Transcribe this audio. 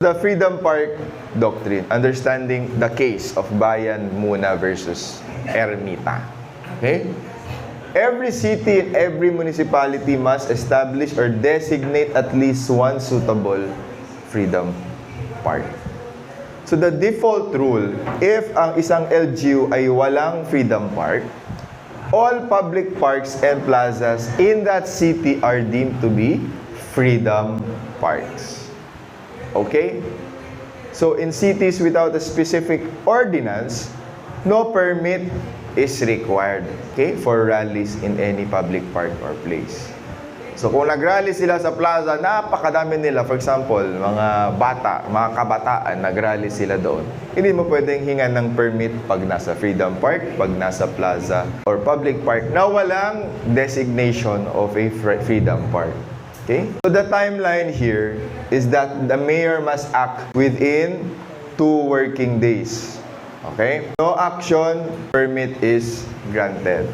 The Freedom Park Doctrine, understanding the case of Bayan Muna versus Ermita. Okay? Every city and every municipality must establish or designate at least one suitable freedom park. So the default rule, if ang isang LGU ay walang freedom park, all public parks and plazas in that city are deemed to be freedom parks. Okay? So in cities without a specific ordinance, no permit is required, okay, for rallies in any public park or place. So kung nag-rally sila sa plaza, napakadami nila. For example, mga bata, mga kabataan, nag-rally sila doon. Hindi mo pwedeng hingan ng permit pag nasa Freedom Park, pag nasa plaza, or public park na walang designation of a Freedom Park. Okay? So the timeline here is that the mayor must act within 2 working days. Okay? No action, permit is granted.